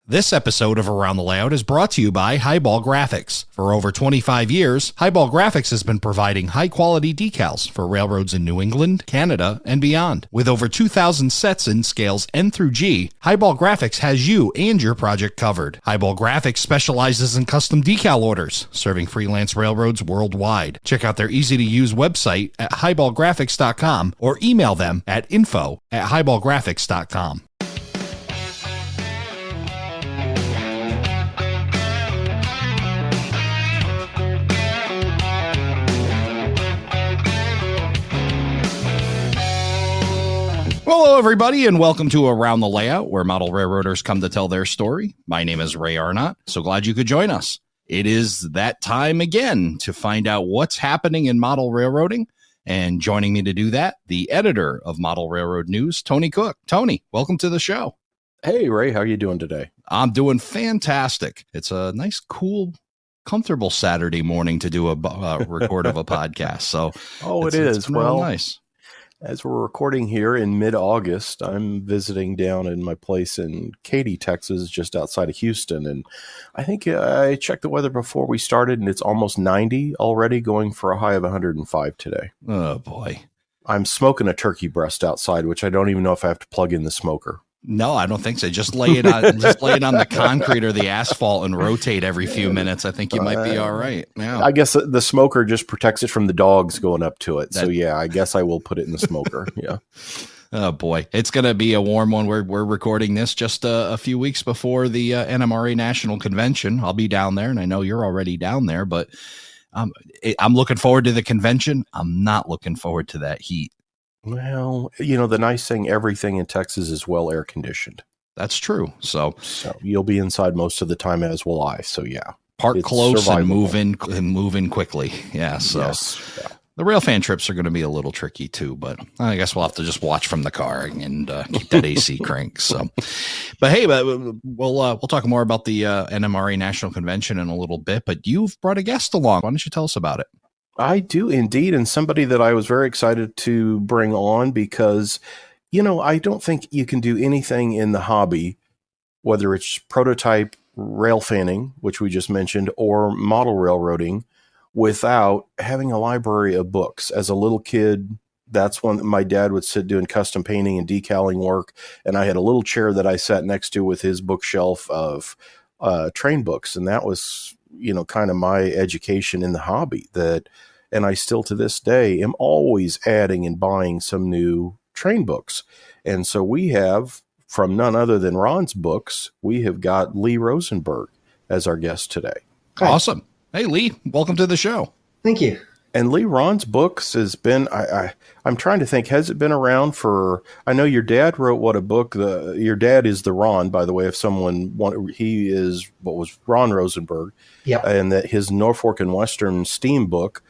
This episode of Around the Layout is brought to you by Highball Graphics. For over 25 years, Highball Graphics has been providing high-quality decals for railroads in New England, Canada, and beyond. With over 2,000 sets in scales N through G, Highball Graphics has you and your project covered. Highball Graphics specializes in custom decal orders, serving freelance railroads worldwide. Check out their easy-to-use website at highballgraphics.com or email them at info@highballgraphics.com. Hello, everybody, and welcome to Around the Layout, where model railroaders come to tell their story. My name is Ray Arnott. So glad you could join us. It is that time again to find out what's happening in model railroading. And joining me to do that, the editor of Model Railroad News, Tony Cook. Tony, welcome to the show. Hey, Ray, how are you doing today? I'm doing fantastic. It's a nice, cool, comfortable Saturday morning to do a record of a podcast. So, it is. Well, nice. As we're recording here in mid-August, I'm visiting down in my place in Katy, Texas, just outside of Houston. And I think I checked the weather before we started, and it's almost 90 already, going for a high of 105 today. Oh, boy. I'm smoking a turkey breast outside, which I don't even know if I have to plug in the smoker. No, I don't think so. Just lay it on the concrete or the asphalt and rotate every few minutes. I think you might be all right. Yeah. I guess the smoker just protects it from the dogs going up to it. So yeah, I guess I will put it in the smoker. Yeah. Oh boy, it's going to be a warm one. We're recording this just a few weeks before the NMRA National Convention. I'll be down there, and I know you're already down there, but I'm looking forward to the convention. I'm not looking forward to that heat. Well, the nice thing, everything in Texas is well air conditioned. That's true. So you'll be inside most of the time, as will I. So yeah, park close and move in quickly. Yeah. So yes. Yeah. The rail fan trips are going to be a little tricky too, but I guess we'll have to just watch from the car and keep that AC crank. So, but hey, we'll talk more about the NMRA National Convention in a little bit. But you've brought a guest along. Why don't you tell us about it? I do indeed, and somebody that I was very excited to bring on because, I don't think you can do anything in the hobby, whether it's prototype rail fanning, which we just mentioned, or model railroading, without having a library of books. As a little kid, that's when my dad would sit doing custom painting and decaling work, and I had a little chair that I sat next to with his bookshelf of train books, and that was kind of my education in the hobby. And I still to this day am always adding and buying some new train books. And so we have, from none other than Ron's books, we have got Lee Rosenberg as our guest today. Hi. Awesome. Hey, Lee, welcome to the show. Thank you. And Lee, Ron's books has been, I'm trying to think, has it been around for, I know your dad wrote what a book, your dad is the Ron, by the way, if someone wanted, he is, what was Ron Rosenberg. Yep. And that his Norfolk and Western steam book,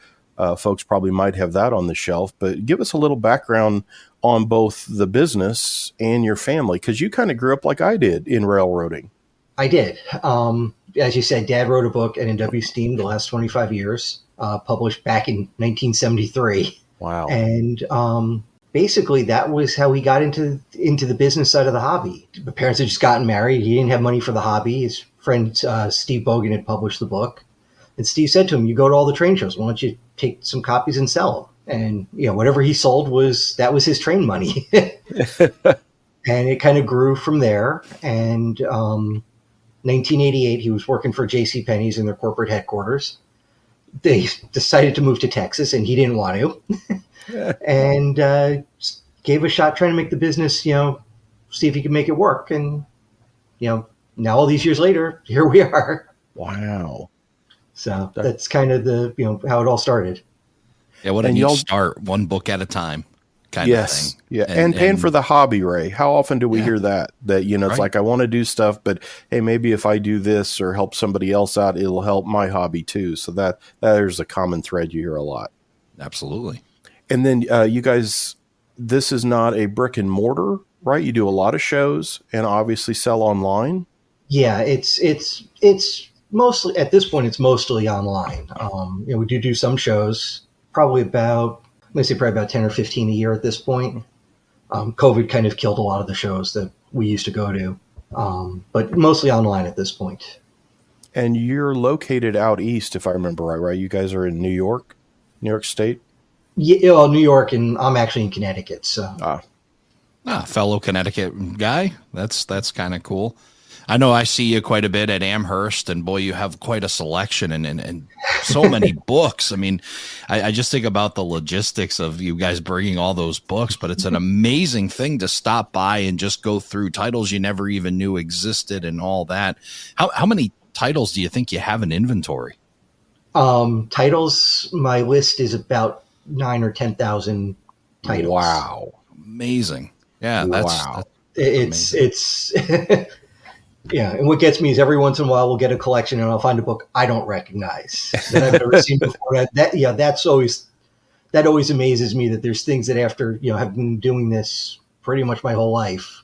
folks probably might have that on the shelf, but give us a little background on both the business and your family, because you kind of grew up like I did in railroading. I did. As you said, Dad wrote a book, N&W Steam, the last 25 years, published back in 1973. Wow. And basically that was how he got into the business side of the hobby. My parents had just gotten married. He didn't have money for the hobby. His friend Steve Bogan had published the book. And Steve said to him, you go to all the train shows. Why don't you take some copies and sell them? And, whatever he sold that was his train money. And it kind of grew from there. And 1988, he was working for JCPenney's in their corporate headquarters. They decided to move to Texas, and he didn't want to. And gave a shot trying to make the business, see if he could make it work. And, now all these years later, here we are. Wow. So that's kind of how it all started. Yeah, what did you start one book at a time kind of thing. Yeah. And for the hobby, Ray, how often do we hear that it's like, I want to do stuff, but hey, maybe if I do this or help somebody else out, it'll help my hobby too. So that there's a common thread you hear a lot. Absolutely. And then you guys, this is not a brick and mortar, right? You do a lot of shows and obviously sell online. Yeah, it's mostly, at this point, it's mostly online. We do some shows, probably about 10 or 15 a year at this point. COVID kind of killed a lot of the shows that we used to go to. but mostly online at this point. And you're located out east, if I remember right? You guys are in New York State? Yeah, well, New York, and I'm actually in Connecticut. So, Fellow Connecticut guy. That's kind of cool. I know I see you quite a bit at Amherst, and boy, you have quite a selection and so many books. I mean, I just think about the logistics of you guys bringing all those books, but it's an amazing thing to stop by and just go through titles you never even knew existed and all that. How many titles do you think you have in inventory? Titles, my list is about 9,000 or 10,000 titles. Wow. Amazing. Yeah, it's yeah. And what gets me is every once in a while we'll get a collection and I'll find a book I don't recognize that I've never seen before. That always amazes me, that there's things that after, have been doing this pretty much my whole life,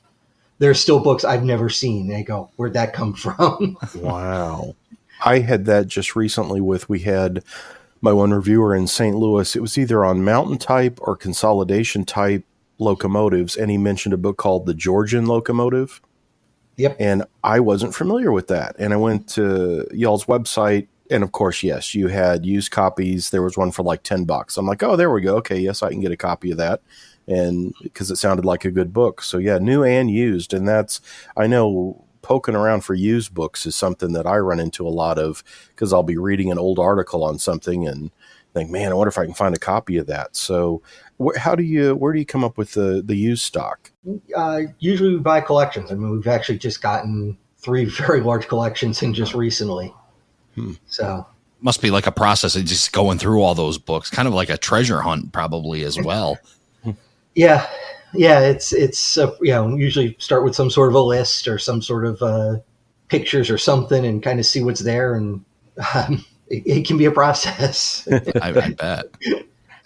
there's still books I've never seen. And I go, where'd that come from? Wow. I had that just recently we had my one reviewer in St. Louis. It was either on mountain type or consolidation type locomotives. And he mentioned a book called The Georgian Locomotive. Yep. And I wasn't familiar with that. And I went to y'all's website. And of course, yes, you had used copies. There was one for like $10. I'm like, oh, there we go. Okay. Yes, I can get a copy of that. And because it sounded like a good book. So yeah, new and used. And I know poking around for used books is something that I run into a lot of, because I'll be reading an old article on something and think, man, I wonder if I can find a copy of that. So where do you come up with the used stock? Usually we buy collections. I mean, we've actually just gotten 3 very large collections in just recently. So must be like a process of just going through all those books, kind of like a treasure hunt probably as well. Yeah. It's usually start with some sort of a list or some sort of pictures or something and kind of see what's there. And it can be a process. I bet.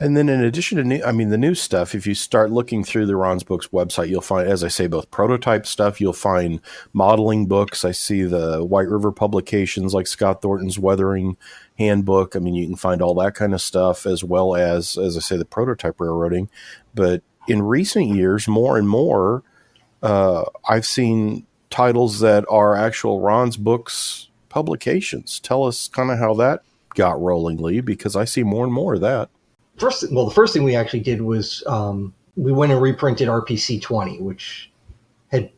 And then in addition to the new stuff, if you start looking through the Ron's Books website, you'll find, as I say, both prototype stuff. You'll find modeling books. I see the White River publications like Scott Thornton's Weathering Handbook. I mean, you can find all that kind of stuff, as well as I say, the prototype railroading. But in recent years, more and more, I've seen titles that are actual Ron's Books publications. Tell us kind of how that got rolling, Lee, because I see more and more of that. The first thing we actually did was we went and reprinted RPC 20, which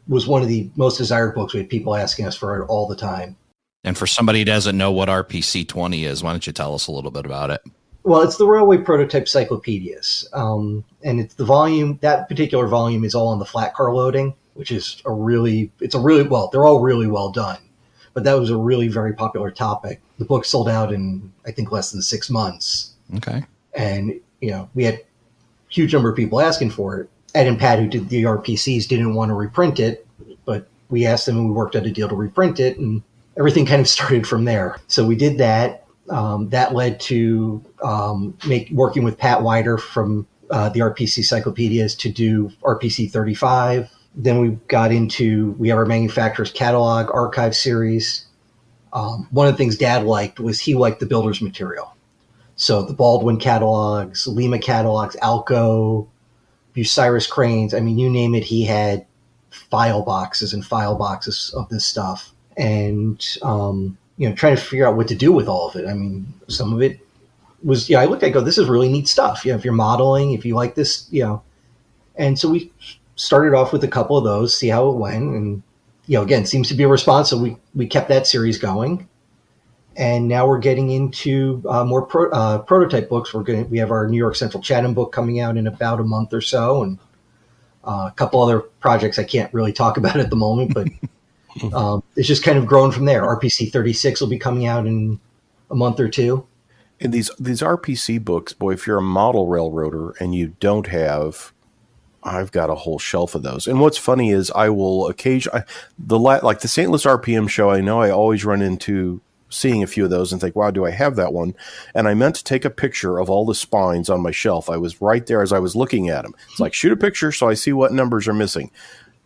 was one of the most desired books. We had people asking us for it all the time. And for somebody who doesn't know what RPC 20 is, why don't you tell us a little bit about it? Well, it's the Railway Prototype Cyclopedias. And it's the volume, that particular volume is all on the flat car loading, which is they're all really well done. But that was a really very popular topic. The book sold out in, I think, less than 6 months. Okay. And, we had a huge number of people asking for it. Ed and Pat, who did the RPCs, didn't want to reprint it, but we asked them and we worked out a deal to reprint it, and everything kind of started from there. So we did that. That led to working with Pat Wider from the RPC Cyclopedias to do RPC 35. Then we have our manufacturer's catalog archive series. One of the things Dad liked was he liked the builder's material. So the Baldwin catalogs, Lima catalogs, Alco, Bucyrus cranes. I mean, you name it, he had file boxes and file boxes of this stuff. And, trying to figure out what to do with all of it. I mean, some of it was, I looked at it, I go, this is really neat stuff. If you're modeling, if you like this, And so we started off with a couple of those, see how it went. And, again, seems to be a response. So we kept that series going. And now we're getting into more prototype books. We have our New York Central Chatham book coming out in about a month or so, and a couple other projects I can't really talk about at the moment, but it's just kind of grown from there. RPC 36 will be coming out in a month or two. And these RPC books, boy, if you're a model railroader and you don't have, I've got a whole shelf of those. And what's funny is I will occasionally, like the St. Louis RPM show, I know I always run into seeing a few of those and think, wow, do I have that one? And I meant to take a picture of all the spines on my shelf. I was right there as I was looking at them. It's like, shoot a picture so I see what numbers are missing.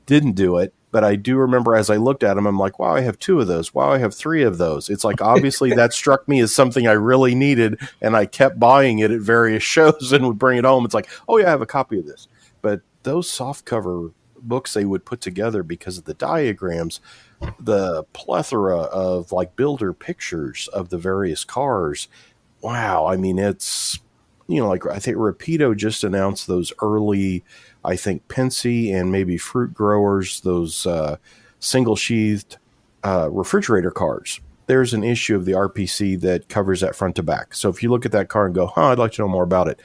Didn't do it, but I do remember as I looked at them, I'm like, wow, I have 2 of those. Wow, I have 3 of those. It's like, obviously that struck me as something I really needed, and I kept buying it at various shows and would bring it home. It's like, oh yeah, I have a copy of this. But those softcover books they would put together because of the diagrams, the plethora of like builder pictures of the various cars. Wow. I mean, it's, like I think Rapido just announced those early, I think Pensy and maybe Fruit Growers, those single sheathed refrigerator cars. There's an issue of the RPC that covers that front to back. So if you look at that car and go, I'd like to know more about it,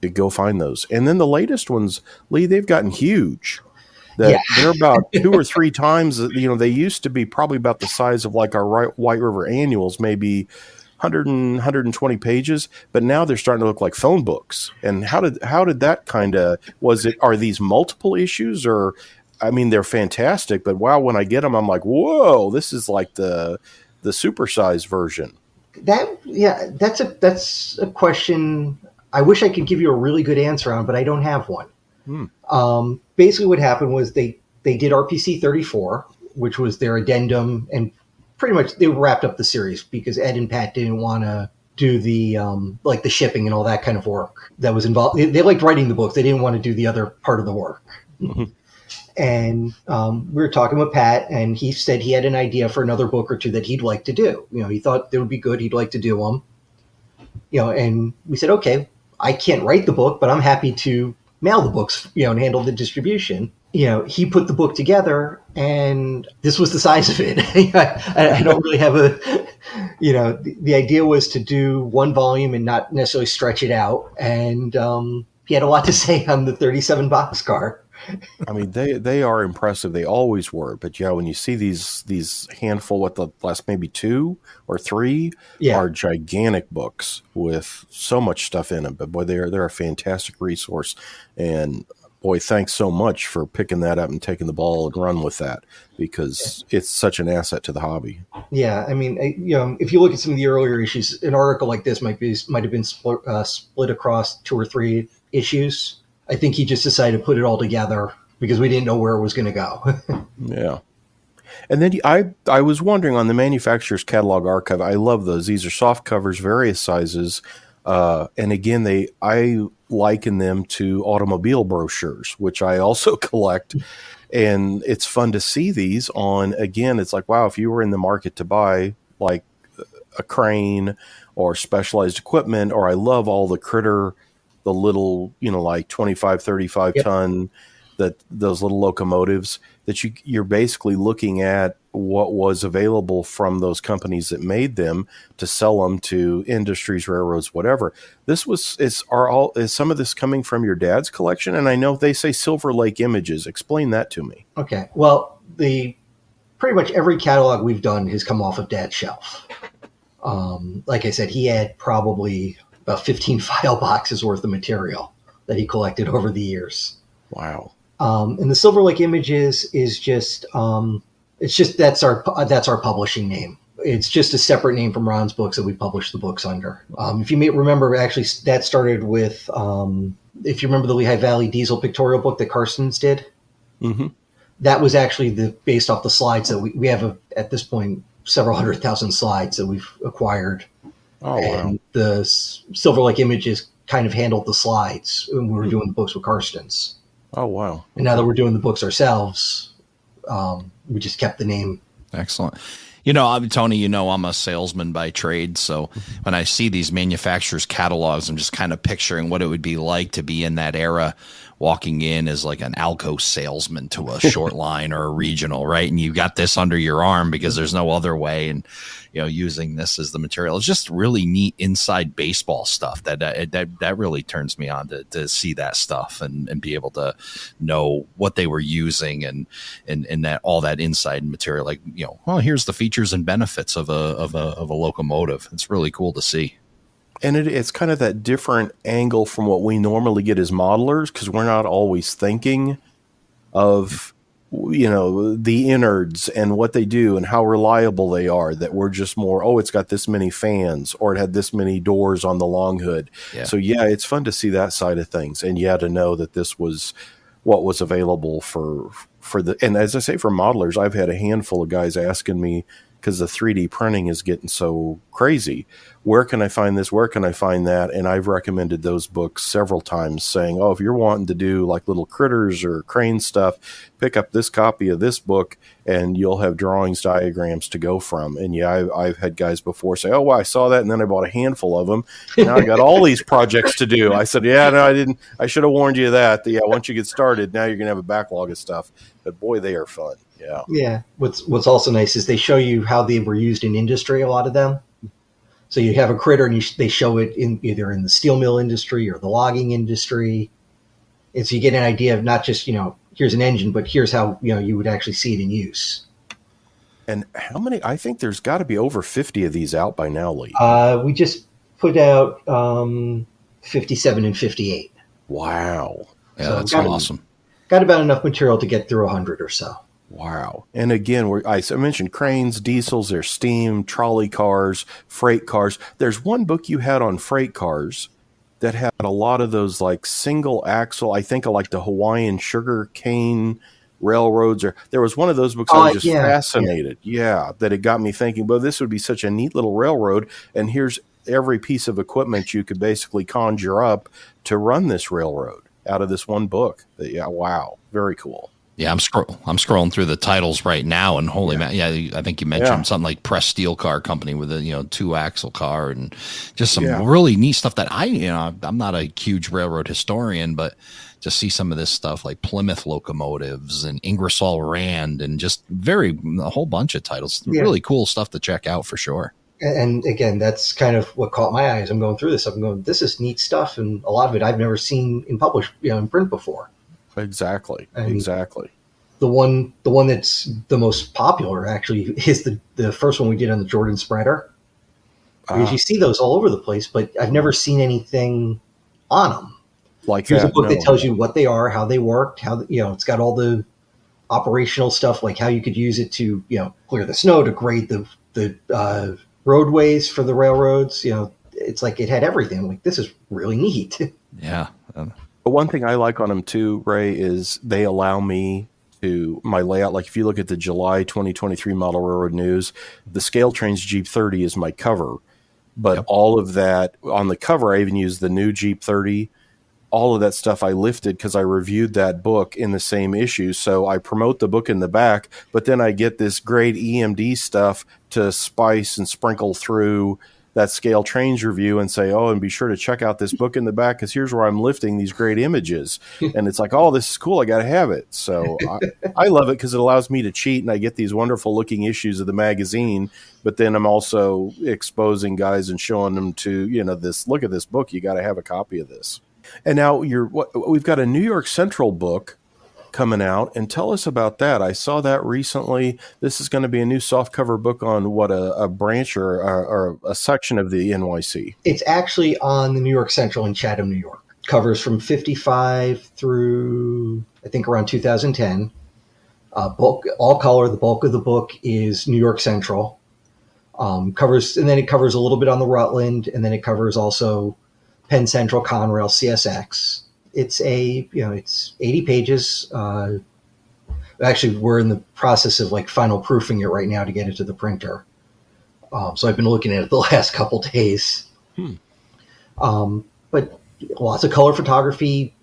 you go find those. And then the latest ones, Lee, they've gotten huge. They're about 2 or 3 times, they used to be probably about the size of like our White River annuals, maybe 120 pages, but now they're starting to look like phone books. And how did that are these multiple issues, or, I mean, they're fantastic, but wow, when I get them, I'm like, whoa, this is like the supersized version. That's a question I wish I could give you a really good answer on, but I don't have one. Basically what happened was they did RPC 34, which was their addendum, and pretty much they wrapped up the series because Ed and Pat didn't want to do the like the shipping and all that kind of work that was involved. They liked writing the books. They didn't want to do the other part of the work. Mm-hmm. And we were talking with Pat, and he said he had an idea for another book or two that he'd like to do. He thought they would be good. He'd like to do them. And we said, okay, I can't write the book, but I'm happy to mail the books, and handle the distribution. He put the book together, and this was the size of it. I don't really have the idea was to do one volume and not necessarily stretch it out. And he had a lot to say on the 37 boxcar. I mean, they are impressive. They always were. But when you see these handful, the last maybe 2 or 3 are gigantic books with so much stuff in them. But boy, they're a fantastic resource. And boy, thanks so much for picking that up and taking the ball and run with that, because it's such an asset to the hobby. Yeah, I mean, if you look at some of the earlier issues, an article like this might have been split across 2 or 3 issues. I think he just decided to put it all together because we didn't know where it was going to go. Yeah. And then I was wondering on the manufacturer's catalog archive, I love those. These are soft covers, various sizes. And again, I liken them to automobile brochures, which I also collect. And it's fun to see these on, again, it's like, wow, if you were in the market to buy like a crane or specialized equipment, or I love all the little, like 25, 35 ton, those little locomotives that you're basically looking at what was available from those companies that made them to sell them to industries, railroads, whatever. Is some of this coming from your dad's collection? And I know they say Silver Lake Images. Explain that to me. Okay. Well, pretty much every catalog we've done has come off of Dad's shelf. Like I said, he had probably about 15 file boxes worth of material that he collected over the years. Wow. And the Silver Lake Images is just, that's our publishing name. It's just a separate name from Ron's books that we publish the books under. If you may remember, actually that started with, if you remember the Lehigh Valley Diesel pictorial book that Carstens did, mm-hmm. That was actually based off the slides that we have at this point, several 100,000 slides that we've acquired. Oh, and wow. the Silver Lake Images kind of handled the slides when we were doing the books with Carstens. Oh, wow. Okay. And now that we're doing the books ourselves, we just kept the name. Excellent. Tony, I'm a salesman by trade. So when I see these manufacturers' catalogs, I'm just kind of picturing what it would be like to be in that era, walking in as like an Alco salesman to a short line or a regional, right? And you got this under your arm because there's no other way. And, using this as the material. It's just really neat inside baseball stuff that really turns me on to see that stuff and be able to know what they were using and that all that inside material. Like, here's the features and benefits of a locomotive. It's really cool to see. And it's kind of that different angle from what we normally get as modelers, because we're not always thinking of, the innards and what they do and how reliable they are, that we're just more, it's got this many fans or it had this many doors on the long hood. Yeah. So, it's fun to see that side of things. And, to know that this was what was available for and as I say, for modelers, I've had a handful of guys asking me, because the 3D printing is getting so crazy. Where can I find this? Where can I find that? And I've recommended those books several times, saying, oh, if you're wanting to do like little critters or crane stuff, pick up this copy of this book and you'll have drawings, diagrams to go from. And yeah, I've had guys before say, oh, well, I saw that and then I bought a handful of them. Now I got all these projects to do. I said, yeah, no, I didn't. I should have warned you of that. Yeah, once you get started, now you're going to have a backlog of stuff. But boy, they are fun. Yeah. Yeah. What's also nice is they show you how they were used in industry, a lot of them. So you have a critter and they show it in either in the steel mill industry or the logging industry. And so you get an idea of not just, here's an engine, but here's how, you would actually see it in use. And how many? I think there's got to be over 50 of these out by now, Lee. We just put out 57 and 58. Wow. Yeah, so that's awesome. Got about enough material to get through 100 or so. Wow. And again, I mentioned cranes, diesels, there's steam, trolley cars, freight cars. There's one book you had on freight cars that had a lot of those like single axle, I think like the Hawaiian sugar cane railroads. Or there was one of those books I was just fascinated. Yeah, that it got me thinking, well, this would be such a neat little railroad. And here's every piece of equipment you could basically conjure up to run this railroad out of this one book. Yeah, wow. Very cool. Yeah, I'm scrolling through the titles right now, and holy man, yeah, I think you mentioned something like Press Steel Car Company with a 2-axle car, and just some really neat stuff that I'm not a huge railroad historian, but to see some of this stuff like Plymouth locomotives and Ingersoll Rand, and just a whole bunch of titles, really cool stuff to check out for sure. And again, that's kind of what caught my eyes. I'm going through this. I'm going, this is neat stuff, and a lot of it I've never seen in published, in print before. Exactly. The one that's the most popular actually is the first one we did on the Jordan spreader. Because you see those all over the place, but I've never seen anything on them. Like here's a book that tells you what they are, how they worked, how it's got all the operational stuff, like how you could use it to clear the snow, to grade the roadways for the railroads. It's like it had everything. I'm like, this is really neat. Yeah. But one thing I like on them too, Ray, is they allow me to my layout. Like if you look at the July 2023 Model Railroad News, the Scale Trains Jeep 30 is my cover. But all of that on the cover, I even used the new Jeep 30. All of that stuff I lifted because I reviewed that book in the same issue. So I promote the book in the back, but then I get this great EMD stuff to spice and sprinkle through that Scale Trains review and say, oh, and be sure to check out this book in the back because here's where I'm lifting these great images. And it's like, oh, this is cool. I got to have it. So I love it because it allows me to cheat and I get these wonderful looking issues of the magazine. But then I'm also exposing guys and showing them to, this, look at this book. You got to have a copy of this. And now we've got a New York Central book coming out, and tell us about that. I saw that recently. This is going to be a new softcover book on what a branch or a section of the NYC. It's actually on the New York Central in Chatham, New York. Covers from 55 through I think around 2010. Book all color. The bulk of the book is New York Central. It covers a little bit on the Rutland, and then it covers also Penn Central, Conrail, CSX. It's it's 80 pages. Actually, we're in the process of final proofing it right now to get it to the printer. So I've been looking at it the last couple days. But lots of color photography.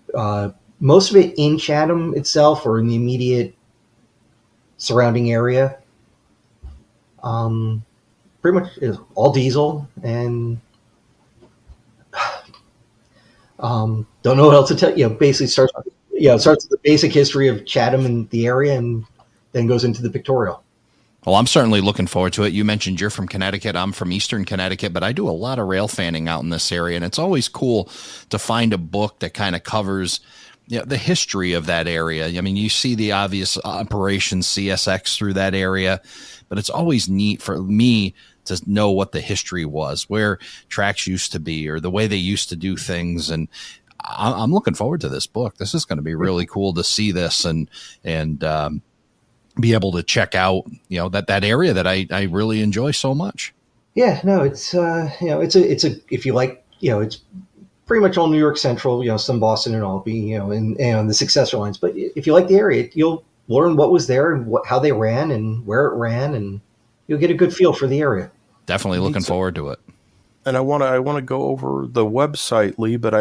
Most of it in Chatham itself or in the immediate surrounding area. Pretty much is all diesel and. Don't know what else to tell you. Basically starts with the basic history of Chatham and the area, and then goes into the pictorial. Well, I'm certainly looking forward to it. You mentioned you're from Connecticut. I'm from Eastern Connecticut, but I do a lot of rail fanning out in this area, and it's always cool to find a book that kind of covers the history of that area. I mean, you see the obvious operations CSX through that area, but it's always neat for me to know what the history was, where tracks used to be, or the way they used to do things. And I'm looking forward to this book. This is going to be really cool to see this and be able to check out, that area that I really enjoy so much. Yeah, no, it's if you like, it's pretty much all New York Central, some Boston and Albany, and the successor lines. But if you like the area, you'll learn what was there and how they ran and where it ran, and you'll get a good feel for the area. Definitely looking forward to it. And I want to go over the website, Lee, but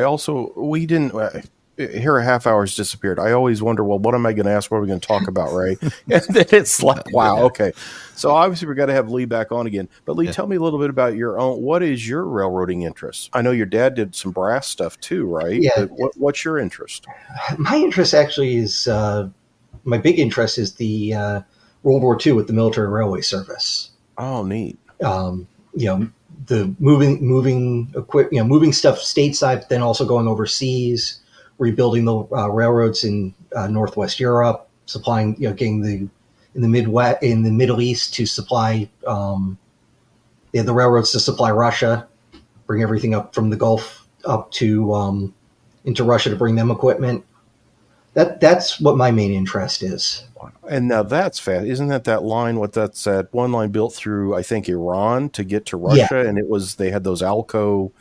we didn't. Here a half hour's disappeared. I always wonder, well, what am I going to ask? What are we going to talk about, Ray? And then it's like, wow, okay. So obviously we're going to have Lee back on again. But Lee, tell me a little bit about what is your railroading interest? I know your dad did some brass stuff too, right? Yeah. But what's your interest? My interest actually is, my big interest is the World War II with the Military Railway Service. Oh, neat. The moving stuff stateside, but then also going overseas, rebuilding the railroads in Northwest Europe, supplying, getting in the Midwest, in the Middle East to supply, the railroads to supply Russia, bring everything up from the Gulf up to into Russia to bring them equipment. That's what my main interest is. And now that's fast. Isn't that line? What that's that one line built through, I think, Iran to get to Russia, and they had those Alco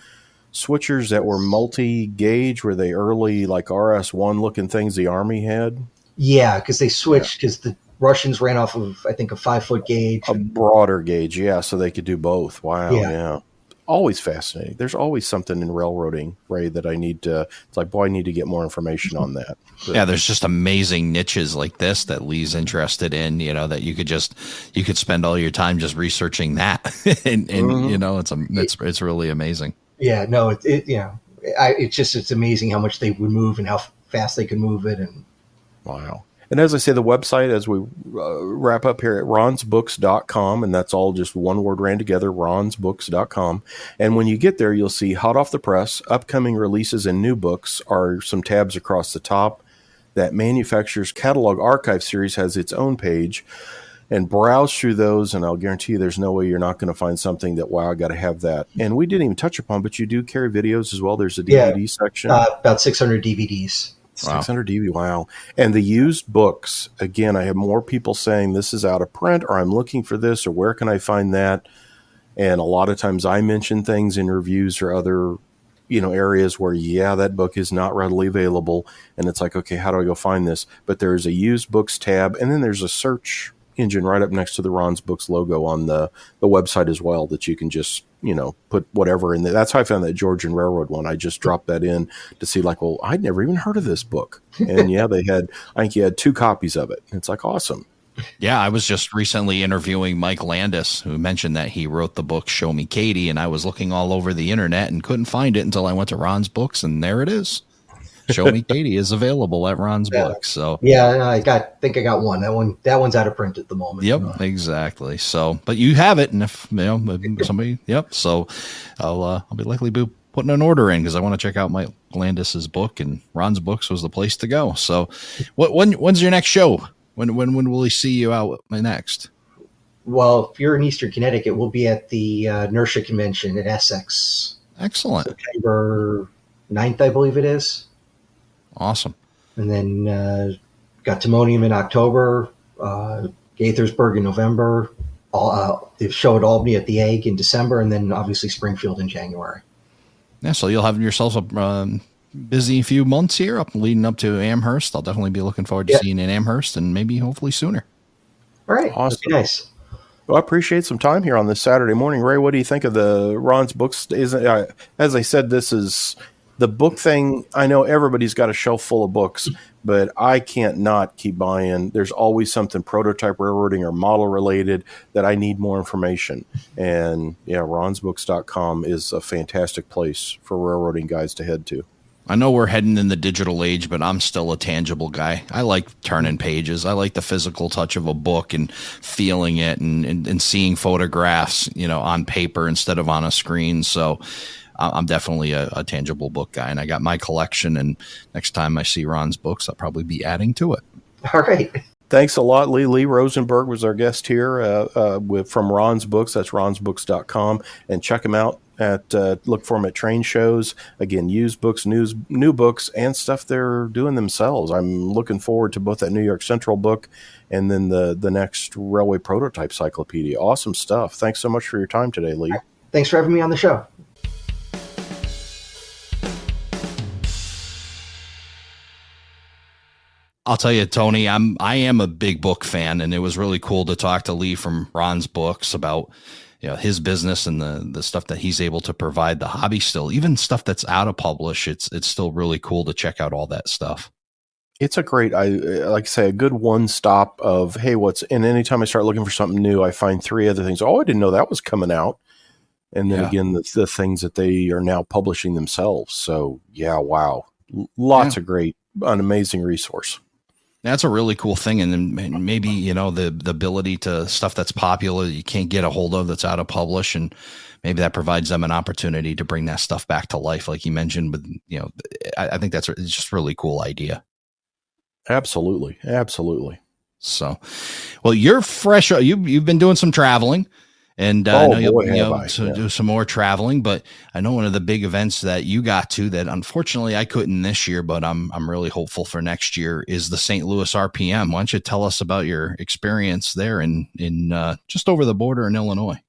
switchers that were multi-gauge, were they early like RS-1 looking things the Army had? Yeah, because they switched because the Russians ran off of, I think, a 5-foot gauge. A broader gauge, so they could do both. Wow, yeah. Always fascinating. There's always something in railroading, Ray, that I need to, it's like, boy, I need to get more information on that. But, yeah, there's just amazing niches like this that Lee's interested in, that you could spend all your time just researching that. and it's really amazing. Yeah, no, it's amazing how much they would move and how fast they can move it. And wow. And as I say, the website, as we wrap up here, at ronsbooks.com, and that's all just one word ran together, ronsbooks.com. And when you get there, you'll see hot off the press, upcoming releases and new books are some tabs across the top. That Manufacturer's Catalog Archive series has its own page. And browse through those, and I'll guarantee you there's no way you're not going to find something that, wow, I got to have that. And we didn't even touch upon, but you do carry videos as well. There's a DVD section. About 600 DVDs. 600 DVD, wow. And the used books, again, I have more people saying this is out of print, or I'm looking for this, or where can I find that? And a lot of times I mention things in reviews or other, areas where, that book is not readily available. And it's like, okay, how do I go find this? But there's a used books tab, and then there's a search engine right up next to the Ron's Books logo on the website as well, that you can just, put whatever in there. That's how I found that Georgian Railroad one. I just dropped that in to see, like, well, I'd never even heard of this book. And I think you had 2 copies of it. It's like, awesome. Yeah, I was just recently interviewing Mike Landis, who mentioned that he wrote the book Show Me Katie, and I was looking all over the internet and couldn't find it until I went to Ron's Books, and there it is. Show Me Katie is available at Ron's Books. So I think I got one. That one's out of print at the moment. Yep, exactly. So, but you have it, and if somebody, So I'll be likely putting an order in because I want to check out Mike Landis's book, and Ron's Books was the place to go. So, when's your next show? When will we see you out next? Well, if you're in Eastern Connecticut, we'll be at the NERSHA convention at Essex. Excellent. September 9th, I believe it is. Awesome. And then got Timonium in October, Gaithersburg in November, the show at Albany at the Egg in December, and then obviously Springfield in January. Yeah, so you'll have yourself a busy few months here leading up to Amherst. I'll definitely be looking forward to seeing you in Amherst, and maybe hopefully sooner. All right. Awesome. That'd be nice. Well, I appreciate some time here on this Saturday morning. Ray, what do you think of the Ron's Books? As I said, this is the book thing. I know everybody's got a shelf full of books, but I can't not keep buying. There's always something prototype railroading or model related that I need more information. And ronsbooks.com is a fantastic place for railroading guys to head to. I know we're heading in the digital age, but I'm still a tangible guy. I like turning pages. I like the physical touch of a book and feeling it and seeing photographs, on paper instead of on a screen. So I'm definitely a tangible book guy, and I got my collection, and next time I see Ron's Books, I'll probably be adding to it. All right. Thanks a lot, Lee. Lee Rosenberg was our guest here from Ron's Books. That's ronsbooks.com, and check him out. Look for them at train shows. Again, used books, new books, and stuff they're doing themselves. I'm looking forward to both that New York Central book and then the next Railway Prototype Cyclopedia. Awesome stuff. Thanks so much for your time today, Lee. Thanks for having me on the show. I'll tell you, Tony, I am a big book fan, and it was really cool to talk to Lee from Ron's Books about, you know, his business and the stuff that he's able to provide the hobby still, even stuff that's out of publish. It's still really cool to check out all that stuff. It's a great, like I say, a good one stop of, hey, and anytime I start looking for something new, I find 3 other things. Oh, I didn't know that was coming out. And then again, the things that they are now publishing themselves. So yeah, wow. Lots of great, an amazing resource. That's a really cool thing. And then maybe, you know, the ability to stuff that's popular, you can't get a hold of, that's out of publish. And maybe that provides them an opportunity to bring that stuff back to life. Like you mentioned, but you know, I think it's just a really cool idea. Absolutely. Absolutely. So, well, you're fresh. You've been doing some traveling. And I know you'll do some more traveling, but I know one of the big events that you got to that unfortunately I couldn't this year, but I'm really hopeful for next year is the St. Louis RPM. Why don't you tell us about your experience there in just over the border in Illinois?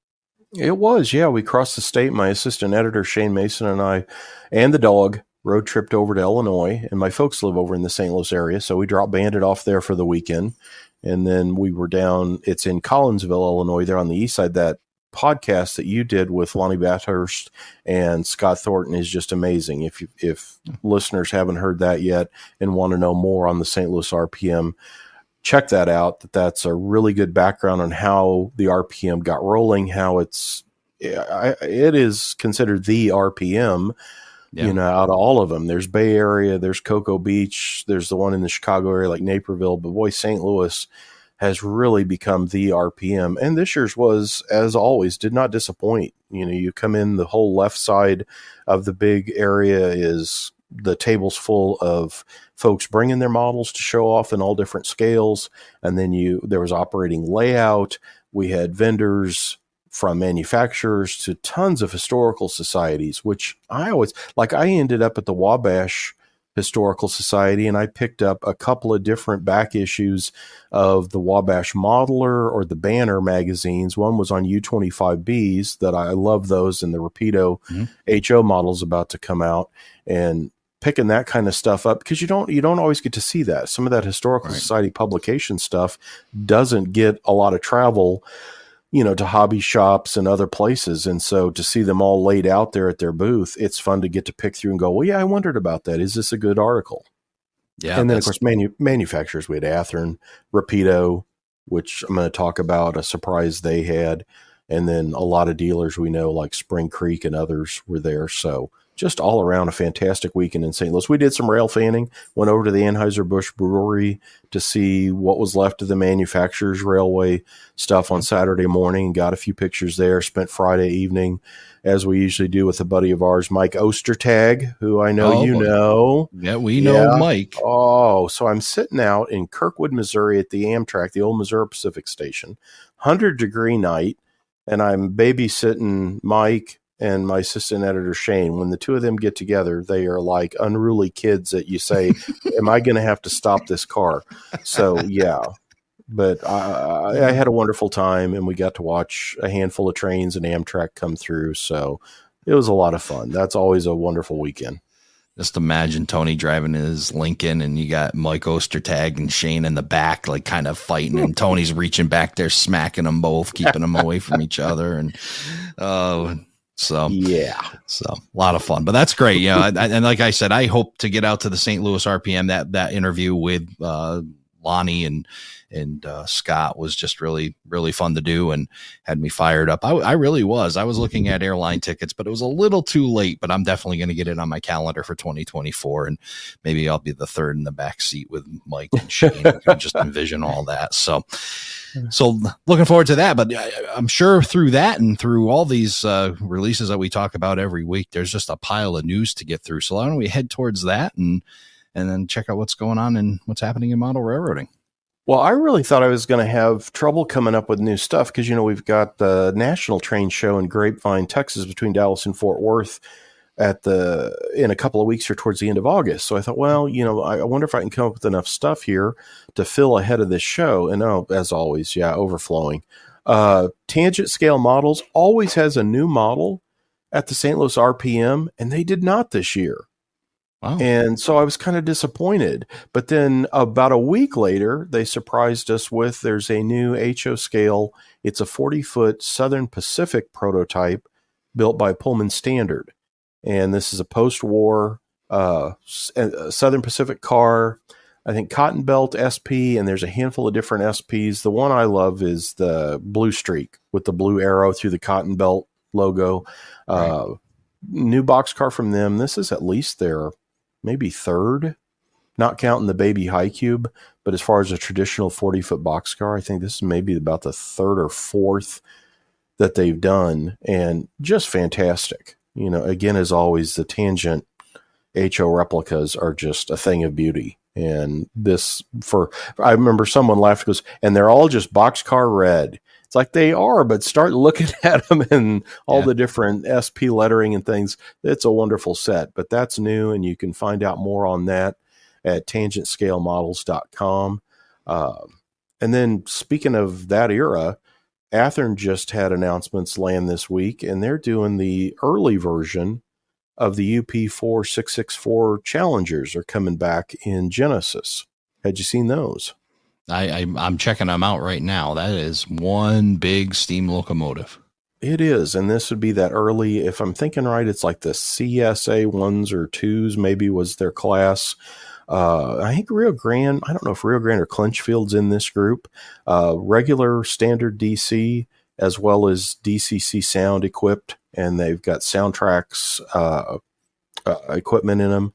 It was, yeah. We crossed the state. My assistant editor, Shane Mason, and I, and the dog road tripped over to Illinois, and my folks live over in the St. Louis area. So we banded off there for the weekend. And then we were down, it's in Collinsville, Illinois, there on the east side. That podcast that you did with Lonnie Bathurst and Scott Thornton is just amazing. If listeners haven't heard that yet and want to know more on the St. Louis RPM, check that out. That's a really good background on how the RPM got rolling, how it is considered the RPM. Yeah. You know, out of all of them, there's Bay Area, there's Cocoa Beach, there's the one in the Chicago area like Naperville, but boy, St. Louis has really become the RPM. And this year's was, as always, did not disappoint. You know, you come in, the whole left side of the big area is the tables full of folks bringing their models to show off in all different scales. And then there was operating layout. We had vendors from manufacturers to tons of historical societies, which I ended up at the Wabash Historical Society, and I picked up a couple of different back issues of the Wabash Modeler or the Banner magazines. One was on U25Bs that I love those, and the Rapido HO models about to come out, and picking that kind of stuff up because you don't always get to see that. Some of that Historical Society publication stuff doesn't get a lot of travel, you know, to hobby shops and other places. And so to see them all laid out there at their booth, it's fun to get to pick through and go, well, yeah, I wondered about that. Is this a good article? Yeah. And then of course, manufacturers, we had Athearn, Rapido, which I'm going to talk about, a surprise they had. And then a lot of dealers we know like Spring Creek and others were there. So just all around a fantastic weekend in St. Louis. We did some rail fanning, went over to the Anheuser-Busch Brewery to see what was left of the manufacturer's railway stuff on Saturday morning, got a few pictures there, spent Friday evening, as we usually do, with a buddy of ours, Mike Ostertag, who I know know. Yeah, we know Mike. Oh, so I'm sitting out in Kirkwood, Missouri at the Amtrak, the old Missouri Pacific station, 100-degree night, and I'm babysitting Mike and my assistant editor, Shane. When the two of them get together, they are like unruly kids that you say, am I going to have to stop this car? So, yeah. But I had a wonderful time, and we got to watch a handful of trains and Amtrak come through. So it was a lot of fun. That's always a wonderful weekend. Just imagine Tony driving his Lincoln, and you got Mike Ostertag and Shane in the back, like kind of fighting, and Tony's reaching back there, smacking them both, keeping them away from each other. And, so a lot of fun, but that's great. Yeah. And like I said, I hope to get out to the St. Louis RPM. That interview with Lonnie and Scott was just really, really fun to do and had me fired up. I really was. I was looking at airline tickets, but it was a little too late, but I'm definitely going to get it on my calendar for 2024. And maybe I'll be the third in the back seat with Mike and Shane. I can just envision all that. So looking forward to that, but I'm sure through that and through all these releases that we talk about every week, there's just a pile of news to get through. So why don't we head towards that and then check out what's going on and what's happening in model railroading. Well, I really thought I was going to have trouble coming up with new stuff because, you know, we've got the National Train Show in Grapevine, Texas, between Dallas and Fort Worth in a couple of weeks here towards the end of August. So I thought, well, you know, I wonder if I can come up with enough stuff here to fill ahead of this show. And as always, overflowing. Tangent Scale Models always has a new model at the St. Louis RPM, and they did not this year. Wow. And so I was kind of disappointed. But then about a week later, they surprised us with there's a new HO scale. It's a 40-foot Southern Pacific prototype built by Pullman Standard. And this is a post-war Southern Pacific car. I think Cotton Belt SP, and there's a handful of different SPs. The one I love is the Blue Streak with the blue arrow through the Cotton Belt logo. Right. New boxcar from them. This is at least their maybe third, not counting the baby high cube. But as far as a traditional 40-foot boxcar, I think this is maybe about the third or fourth that they've done, and just fantastic. You know, again, as always, the Tangent HO replicas are just a thing of beauty. And this, I remember someone laughed, goes, and they're all just boxcar red. It's like they are, but start looking at them and all the different SP lettering and things. It's a wonderful set, but that's new, and you can find out more on that at tangentscalemodels.com. And then speaking of that era, Athearn just had announcements land this week, and they're doing the early version of the UP4664 Challengers are coming back in Genesis. Had you seen those? I'm checking them out right now. That is one big steam locomotive. It is, and this would be that early, if I'm thinking right, it's like the CSA 1s or 2s maybe was their class. I think Rio Grande, I don't know if Rio Grande or Clinchfield's in this group. Regular standard DC as well as DCC sound equipped, and they've got soundtracks equipment in them.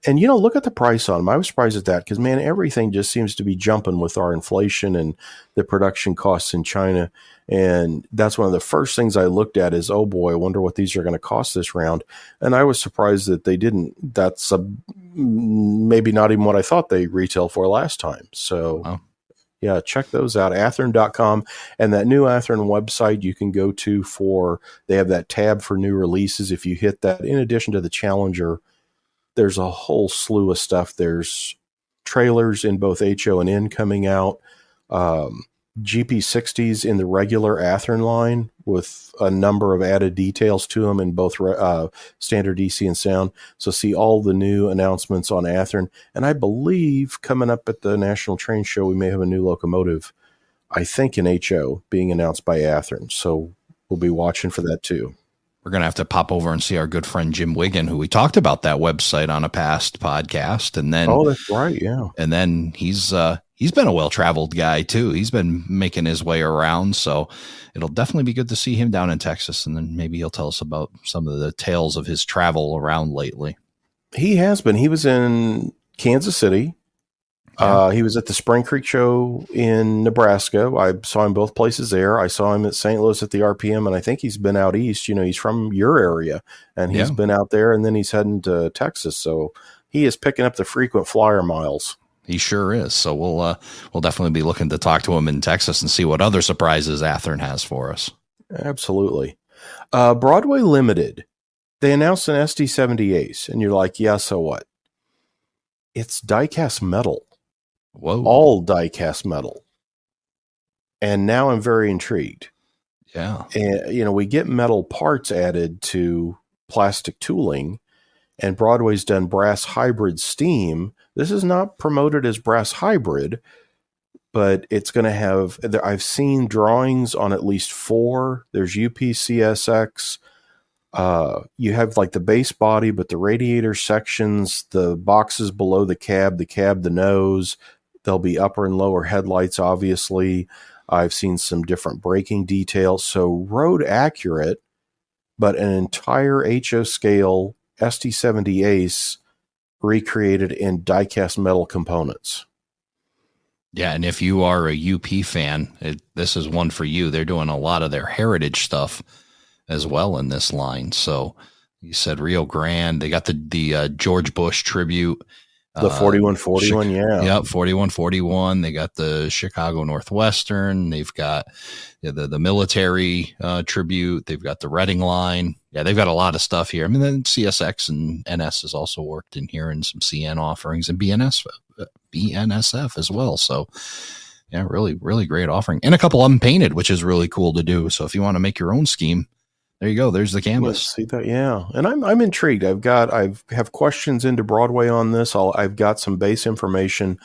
And look at the price on them. I was surprised at that because, man, everything just seems to be jumping with our inflation and the production costs in China. And that's one of the first things I looked at is, oh boy, I wonder what these are going to cost this round. And I was surprised that they didn't. That's maybe not even what I thought they retail for last time. So, wow. Yeah, check those out, Athearn.com. And that new Athearn website you can go to they have that tab for new releases. If you hit that, in addition to the Challenger, there's a whole slew of stuff. There's trailers in both HO and N coming out. GP60s in the regular Athearn line with a number of added details to them in both standard DC and sound. So see all the new announcements on Athearn. And I believe coming up at the National Train Show, we may have a new locomotive, I think in HO, being announced by Athearn. So we'll be watching for that too. We're going to have to pop over and see our good friend Jim Wiggin, who we talked about that website on a past podcast. And then, oh, that's right. Yeah. And then he's been a well-traveled guy too. He's been making his way around. So it'll definitely be good to see him down in Texas. And then maybe he'll tell us about some of the tales of his travel around lately. He has been. He was in Kansas City. Yeah. He was at the Spring Creek show in Nebraska. I saw him both places there. I saw him at St. Louis at the RPM, and I think he's been out east. He's from your area, and he's been out there, and then he's heading to Texas. So he is picking up the frequent flyer miles. He sure is. So we'll definitely be looking to talk to him in Texas and see what other surprises Athearn has for us. Absolutely. Broadway Limited. They announced an SD70 Ace, and you're like, yeah, so what? It's die-cast metal. Whoa. All die-cast metal. And now I'm very intrigued. Yeah. And, we get metal parts added to plastic tooling, and Broadway's done brass hybrid steam. This is not promoted as brass hybrid, but it's going to have, I've seen drawings on at least 4. There's UPCSX. You have like the base body, but the radiator sections, the boxes below the cab, the nose, there'll be upper and lower headlights, obviously. I've seen some different braking details. So road accurate, but an entire HO scale SD70 Ace recreated in die-cast metal components. Yeah, and if you are a UP fan, this is one for you. They're doing a lot of their heritage stuff as well in this line. So you said Rio Grande. They got the George Bush tribute. The 4141, yeah. Yep, 4141. They got the Chicago Northwestern. They've got the military tribute. They've got the Reading line. Yeah, they've got a lot of stuff here. I mean, then CSX and NS has also worked in here, and some CN offerings, and BNSF as well. So, yeah, really, really great offering. And a couple of them painted, which is really cool to do. So if you want to make your own scheme, There you go. There's the Let's canvas. see that. Yeah. And I'm intrigued. I have questions into Broadway on this. I've got some base information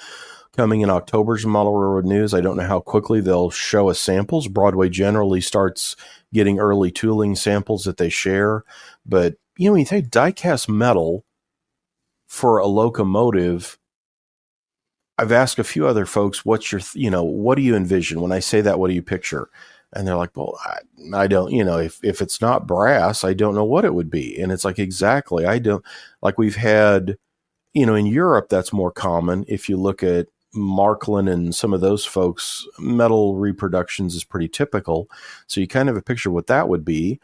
coming in October's Model Railroad News. I don't know how quickly they'll show us samples. Broadway generally starts getting early tooling samples that they share. But, when you take die-cast metal for a locomotive, I've asked a few other folks, what do you envision? When I say that, what do you picture? And they're like, well, I don't, if it's not brass, I don't know what it would be. And it's like, exactly. I don't, like we've had, in Europe, that's more common. If you look at Marklin and some of those folks, metal reproductions is pretty typical. So you kind of have a picture what that would be.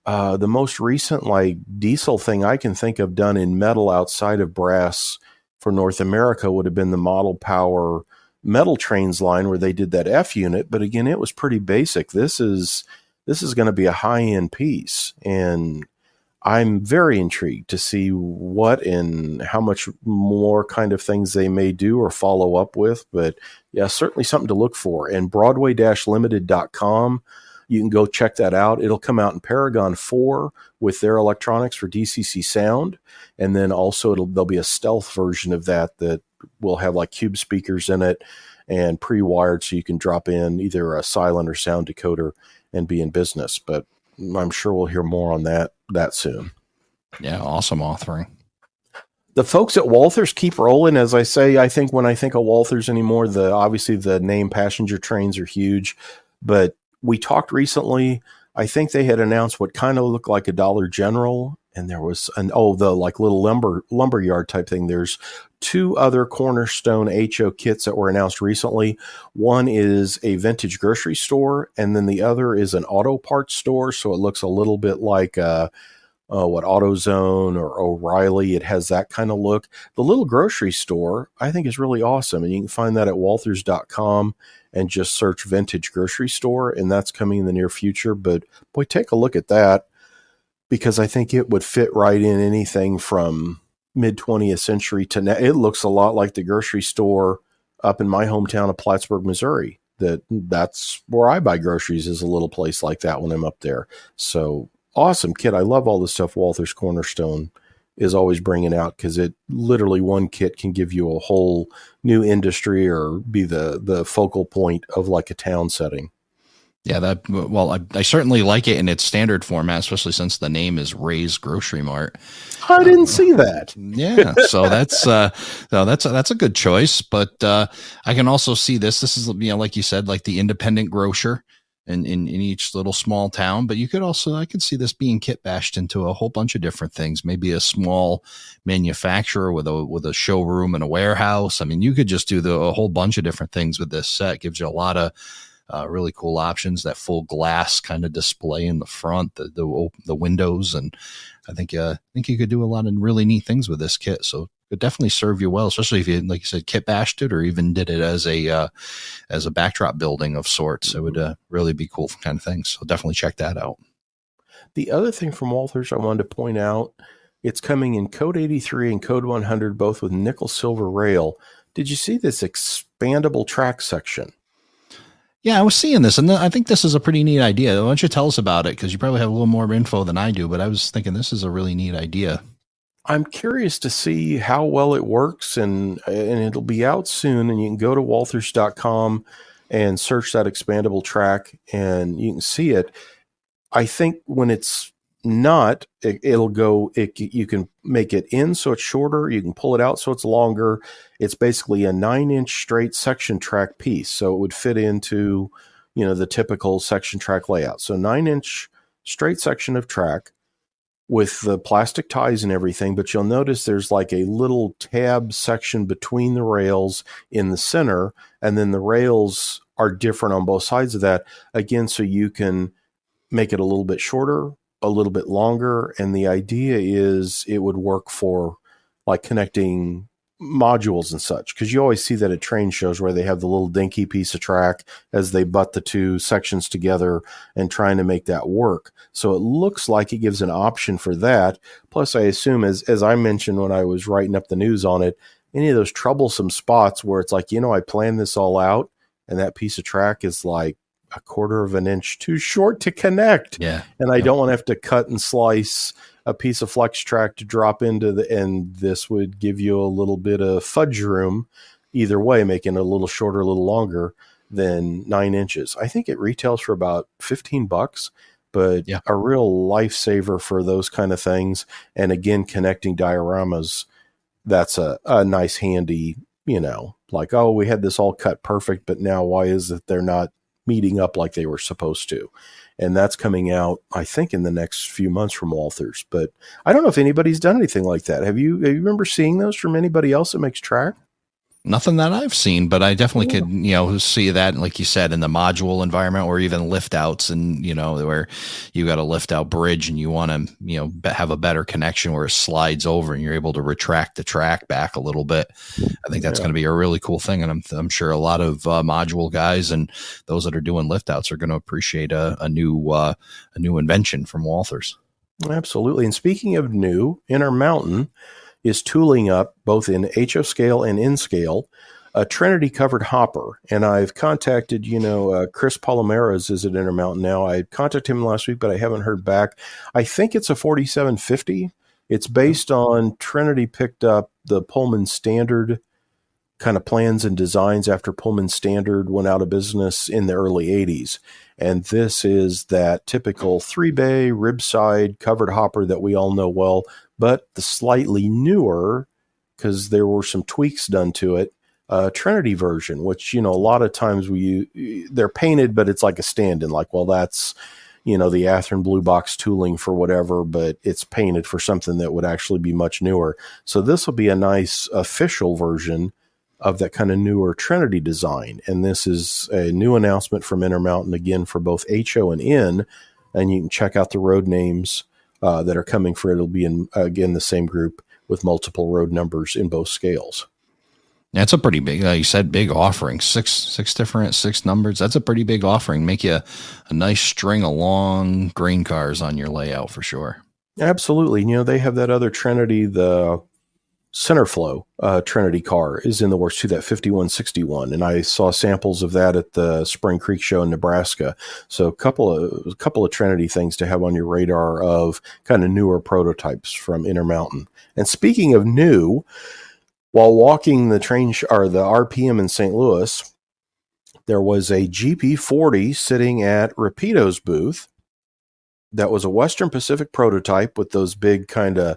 The most recent like diesel thing I can think of done in metal outside of brass for North America would have been the Model Power metal trains line where they did that F unit. But again, it was pretty basic. This is going to be a high-end piece. And I'm very intrigued to see what and how much more kind of things they may do or follow up with. But yeah, certainly something to look for. And Broadway-Limited.com, you can go check that out. It'll come out in Paragon 4 with their electronics for DCC sound. And then also there'll be a stealth version of that will have like cube speakers in it and pre-wired so you can drop in either a silent or sound decoder and be in business. But I'm sure we'll hear more on that soon. Yeah, awesome authoring. The folks at Walthers keep rolling. As I say, I think when I think of Walthers anymore, obviously the name passenger trains are huge. But we talked recently, I think they had announced what kind of looked like a Dollar General, and there was the like little lumber yard type thing. There's two other Cornerstone HO kits that were announced recently. One is a vintage grocery store, and then the other is an auto parts store. So it looks a little bit like AutoZone or O'Reilly. It has that kind of look. The little grocery store, I think, is really awesome, and you can find that at Walthers.com and just search vintage grocery store, and that's coming in the near future. But boy, take a look at that, because I think it would fit right in anything from mid 20th century to now. It looks a lot like the grocery store up in my hometown of Plattsburgh, Missouri. That's where I buy groceries, is a little place like that when I'm up there. So awesome kit. I love all the stuff Walthers Cornerstone is always bringing out, because it literally one kit can give you a whole new industry or be the focal point of like a town setting. Yeah, I certainly like it in its standard format, especially since the name is Ray's Grocery Mart. I didn't see that. Yeah, so that's a good choice. But I can also see this. This is, like you said, like the independent grocer in each little small town. But I could see this being kit bashed into a whole bunch of different things. Maybe a small manufacturer with a showroom and a warehouse. I mean, you could just do a whole bunch of different things with this set. Gives you a lot of really cool options. That full glass kind of display in the front, the windows, and I think you could do a lot of really neat things with this kit. So it could definitely serve you well, especially if you, like you said, kit bashed it or even did it as a backdrop building of sorts. It would really be cool kind of thing. So definitely check that out. The other thing from Walthers I wanted to point out, it's coming in Code 83 and Code 100, both with nickel silver rail. Did you see this expandable track section? Yeah, I was seeing this, and I think this is a pretty neat idea. Why don't you tell us about it? Because you probably have a little more info than I do, but I was thinking this is a really neat idea. I'm curious to see how well it works, and it'll be out soon, and you can go to Walthers.com and search that expandable track, and you can see it. I think when it's not, you can make it in so it's shorter, you can pull it out so it's longer. It's basically a 9-inch straight section track piece, so it would fit into the typical section track layout. So 9-inch straight section of track with the plastic ties and everything, but you'll notice there's like a little tab section between the rails in the center, and then the rails are different on both sides of that, again, so you can make it a little bit shorter, a little bit longer, and the idea is it would work for like connecting modules and such, because you always see that at train shows where they have the little dinky piece of track as they butt the two sections together and trying to make that work. So it looks like it gives an option for that. Plus, I assume, as I mentioned when I was writing up the news on it, any of those troublesome spots where it's like, I planned this all out and that piece of track is like a quarter of an inch too short to connect. Yeah. And I don't want to have to cut and slice a piece of flex track to drop into and this would give you a little bit of fudge room either way, making it a little shorter, a little longer than 9 inches. I think it retails for about $15, but a real lifesaver for those kind of things. And again, connecting dioramas, that's a nice handy, like, oh, we had this all cut perfect, but now why is it they're not meeting up like they were supposed to? And that's coming out, I think, in the next few months from Walthers. But I don't know if anybody's done anything like that. Have you remember seeing those from anybody else that makes track? Nothing that I've seen, but I definitely could, see that, like you said, in the module environment or even lift outs and, where you got a lift out bridge and you want to, have a better connection where it slides over and you're able to retract the track back a little bit. I think that's going to be a really cool thing. And I'm sure a lot of module guys and those that are doing lift outs are going to appreciate a new invention from Walthers. Absolutely. And speaking of new, Intermountain is tooling up both in HO scale and in scale a Trinity covered hopper. And I've contacted, Chris Palomares is at Intermountain now. I contacted him last week, but I haven't heard back. I think it's a 4750. It's based on Trinity picked up the Pullman Standard kind of plans and designs after Pullman Standard went out of business in the early 80s. And this is that typical 3-bay rib side covered hopper that we all know well, but the slightly newer, because there were some tweaks done to it, Trinity version, which, a lot of times they're painted, but it's like a stand-in, like, well, that's, the Athearn blue box tooling for whatever, but it's painted for something that would actually be much newer. So this will be a nice official version of that kind of newer Trinity design. And this is a new announcement from Intermountain again for both HO and N. And you can check out the road names that are coming for it. It'll be in, again, the same group with multiple road numbers in both scales. That's a pretty big, you said big offering, six numbers. That's a pretty big offering. Make you a nice string of long grain cars on your layout for sure. Absolutely. They have that other Trinity, the Centerflow Trinity car is in the works too, that 5161. And I saw samples of that at the Spring Creek show in Nebraska. So a couple of Trinity things to have on your radar of kind of newer prototypes from Intermountain. And speaking of new, while walking the train or the RPM in St. Louis, there was a GP40 sitting at Rapido's booth. That was a Western Pacific prototype with those big kind of,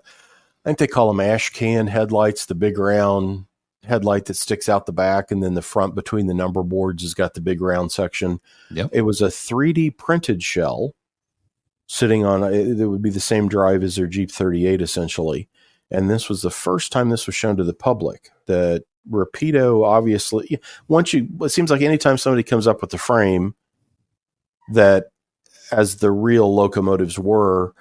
I think they call them ash can headlights, the big round headlight that sticks out the back, and then the front between the number boards has got the big round section. Yep. It was a 3D printed shell sitting on, it would be the same drive as their Jeep 38 essentially. And this was the first time this was shown to the public. That Rapido, obviously, it seems like anytime somebody comes up with the frame that, as the real locomotives were,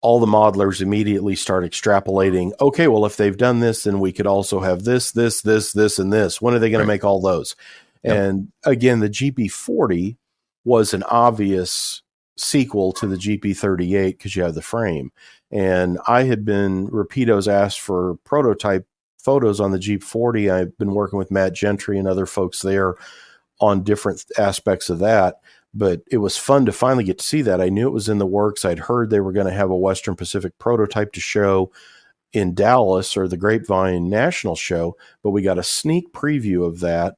all the modelers immediately start extrapolating, okay, well, if they've done this, then we could also have this, and this. When are they going to make all those? Yep. And again, the GP40 was an obvious sequel to the GP38 because you have the frame. And Rapido's asked for prototype photos on the Jeep 40. I've been working with Matt Gentry and other folks there on different aspects of that. But it was fun to finally get to see that. I knew it was in the works. I'd heard they were going to have a Western Pacific prototype to show in Dallas or the Grapevine National Show, but we got a sneak preview of that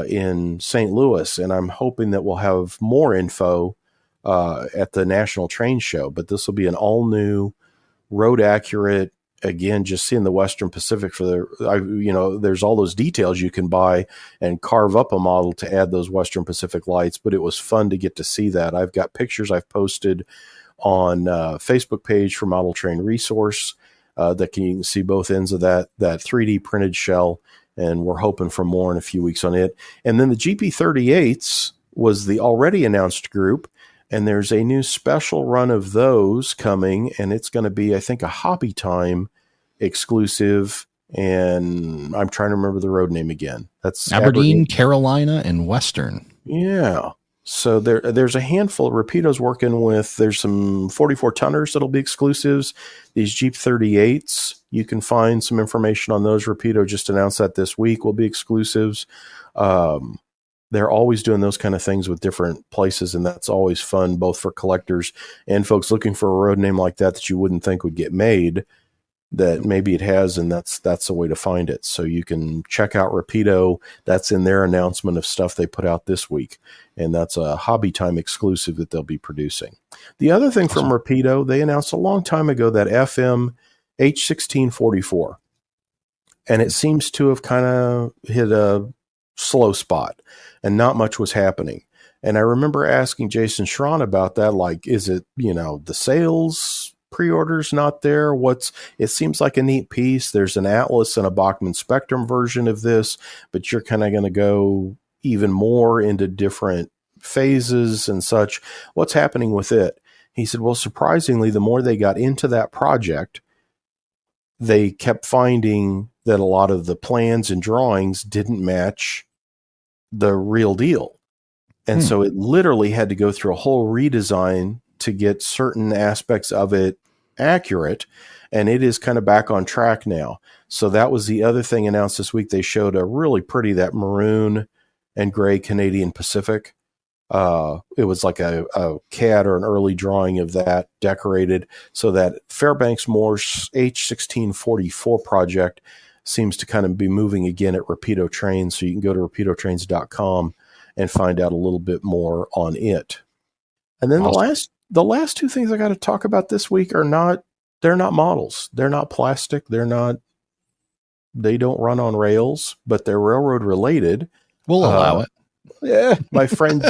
in St. Louis, and I'm hoping that we'll have more info at the National Train Show. But this will be an all-new, road-accurate, again, just seeing the Western Pacific there's all those details you can buy and carve up a model to add those Western Pacific lights, but it was fun to get to see that. I've got pictures I've posted on Facebook page for Model Train Resource that you can see both ends of that 3D printed shell, and we're hoping for more in a few weeks on it. And then the GP38s was the already announced group, and there's a new special run of those coming, and it's going to be, I think, a Hobby Time exclusive, and I'm trying to remember the road name again. That's Aberdeen, Carolina, and Western. Yeah. So there's a handful. Rapido's working with, there's some 44 tonners that'll be exclusives. These Jeep 38s, you can find some information on those. Rapido just announced that this week will be exclusives. they're always doing those kind of things with different places, and that's always fun, both for collectors and folks looking for a road name like that you wouldn't think would get made, that maybe it has, and that's the way to find it. So you can check out Rapido. That's in their announcement of stuff they put out this week, and that's a Hobby Time exclusive that they'll be producing. The other thing from Rapido, they announced a long time ago that FM H1644, and it seems to have kind of hit a slow spot, and not much was happening. And I remember asking Jason Schron about that, like, is it, the sales pre-orders not there? It seems like a neat piece. There's an Atlas and a Bachmann Spectrum version of this, but you're kind of going to go even more into different phases and such. What's happening with it? He said, well, surprisingly, the more they got into that project, they kept finding that a lot of the plans and drawings didn't match the real deal. And so it literally had to go through a whole redesign to get certain aspects of it accurate. And it is kind of back on track now. So that was the other thing announced this week. They showed a really pretty, that maroon and gray Canadian Pacific. It was like a CAD or an early drawing of that decorated. So that Fairbanks Morse H1644 project seems to kind of be moving again at Rapido Trains. So you can go to rapidotrains.com and find out a little bit more on it. And then the last two things I got to talk about this week they're not models. They're not plastic. They don't run on rails, but they're railroad related. We'll allow it. Yeah. My friend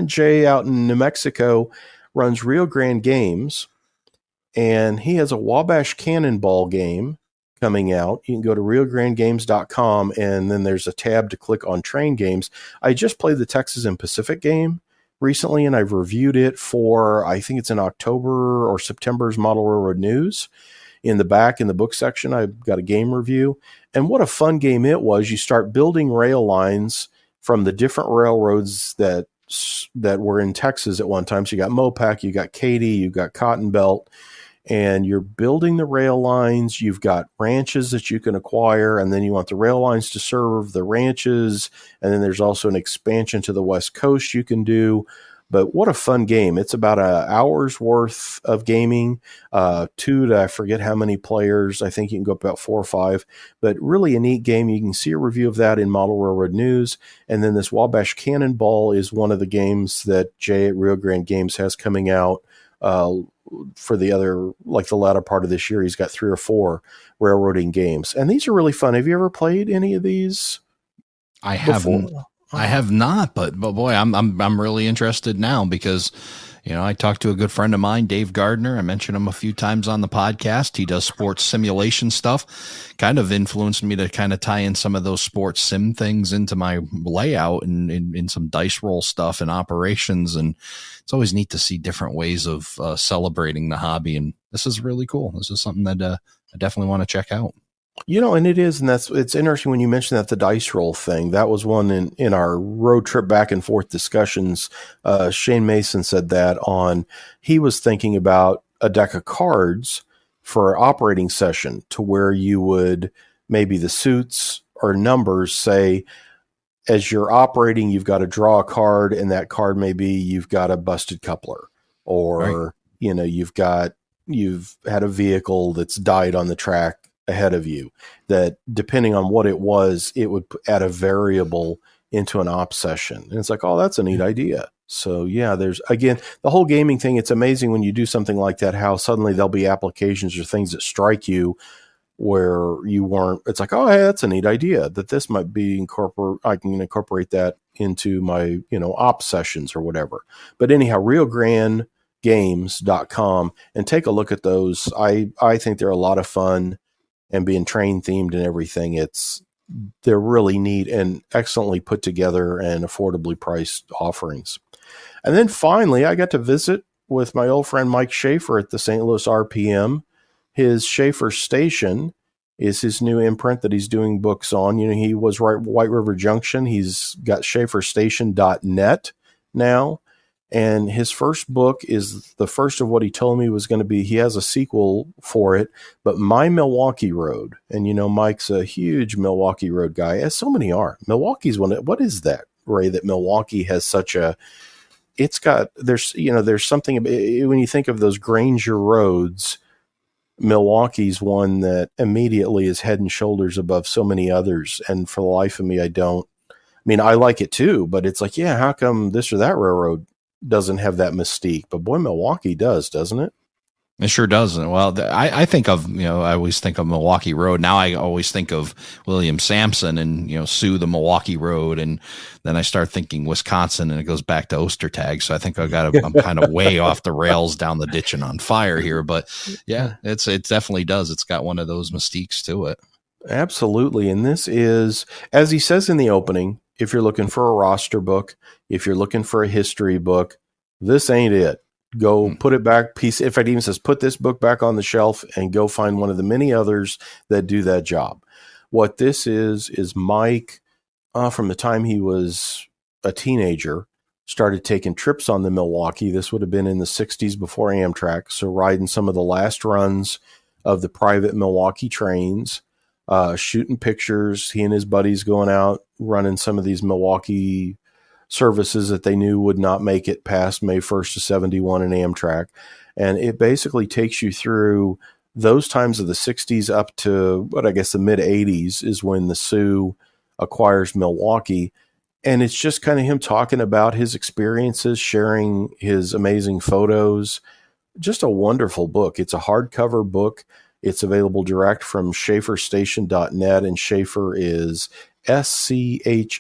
Jay out in New Mexico runs Rio Grande Games, and he has a Wabash Cannonball game coming out. You can go to riograndegames.com, and then there's a tab to click on train games. I just played the Texas and Pacific game recently, and I've reviewed it for, I think it's in October or September's Model Railroad News. In the back, in the book section, I've got a game review. And what a fun game it was. You start building rail lines from the different railroads that were in Texas at one time. So you got Mopac, you got Katy, you got Cotton Belt, and you're building the rail lines. You've got ranches that you can acquire, and then you want the rail lines to serve the ranches. And then there's also an expansion to the West Coast you can do. But what a fun game. It's about an hour's worth of gaming, 2 to I forget how many players. I think you can go up about 4 or 5, but really a neat game. You can see a review of that in Model Railroad News. And then this Wabash Cannonball is one of the games that Jay at Rio Grande Games has coming out for the other, like the latter part of this year. He's got 3 or 4 railroading games. And these are really fun. Have you ever played any of these? I haven't. I have not, but boy, I'm really interested now because, I talked to a good friend of mine, Dave Gardner. I mentioned him a few times on the podcast. He does sports simulation stuff, kind of influenced me to kind of tie in some of those sports sim things into my layout and in some dice roll stuff and operations. And it's always neat to see different ways of celebrating the hobby. And this is really cool. This is something that I definitely want to check out. And it is, and it's interesting when you mentioned that the dice roll thing. That was one in our road trip back and forth discussions. Shane Mason said that he was thinking about a deck of cards for an operating session to where you would maybe the suits or numbers say, as you're operating, you've got to draw a card, and that card maybe you've got a busted coupler, or right. You've had a vehicle that's died on the track ahead of you, that depending on what it was, it would add a variable into an op session. And it's like, oh, that's a neat idea. So yeah, there's, again, the whole gaming thing. It's amazing when you do something like that, how suddenly there'll be applications or things that strike you where you weren't, it's like, oh, hey, that's a neat idea that this might be I can incorporate that into my, op sessions or whatever. But anyhow, riograndegames.com, and take a look at those. I think they're a lot of fun. And being train themed and everything, they're really neat and excellently put together and affordably priced offerings. And then finally, I got to visit with my old friend Mike Schafer at the St. Louis RPM. His Schafer Station is his new imprint that he's doing books on. He was right White River Junction. He's got schaferstation.net now. And his first book is the first of what he told me was going to be. He has a sequel for it, but My Milwaukee Road. And, Mike's a huge Milwaukee Road guy, as so many are. Milwaukee's what is that? Ray, that Milwaukee has such a, there's something when you think of those Granger roads, Milwaukee's one that immediately is head and shoulders above so many others. And for the life of me, I like it too, but it's like, yeah, how come this or that railroad doesn't have that mystique? But boy, Milwaukee does, doesn't it? It sure doesn't. Well, I think of, I always think of Milwaukee Road. Now I always think of William Sampson and, sue the Milwaukee Road. And then I start thinking Wisconsin, and it goes back to Ostertag. So I think I'm kind of way off the rails down the ditch and on fire here. But yeah, it definitely does. It's got one of those mystiques to it. Absolutely. And this is, as he says in the opening, if you're looking for a roster book, if you're looking for a history book, this ain't it. Go put it back. In fact, it even says, put this book back on the shelf and go find one of the many others that do that job. What this is Mike, from the time he was a teenager, started taking trips on the Milwaukee. This would have been in the 60s before Amtrak. So riding some of the last runs of the private Milwaukee trains, shooting pictures, he and his buddies going out, running some of these Milwaukee services that they knew would not make it past May 1st of 71 in Amtrak. And it basically takes you through those times of the 60s up to the mid 80s is when the Sioux acquires Milwaukee. And it's just kind of him talking about his experiences, sharing his amazing photos. Just a wonderful book. It's a hardcover book. It's available direct from schaferstation.net, and Schafer is Schafer.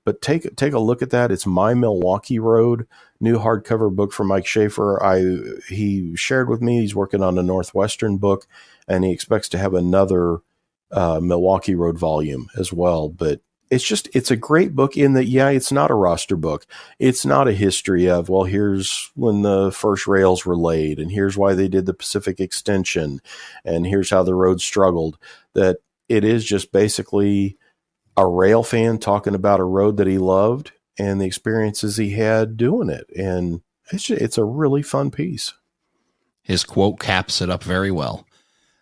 But take a look at that. It's My Milwaukee Road, new hardcover book from Mike Schafer. He shared with me he's working on a Northwestern book, and he expects to have another Milwaukee Road volume as well. But it's a great book in that, it's not a roster book. It's not a history of, well, here's when the first rails were laid, and here's why they did the Pacific Extension, and here's how the road struggled. That it is just basically a rail fan talking about a road that he loved and the experiences he had doing it. And it's a really fun piece. His quote caps it up very well.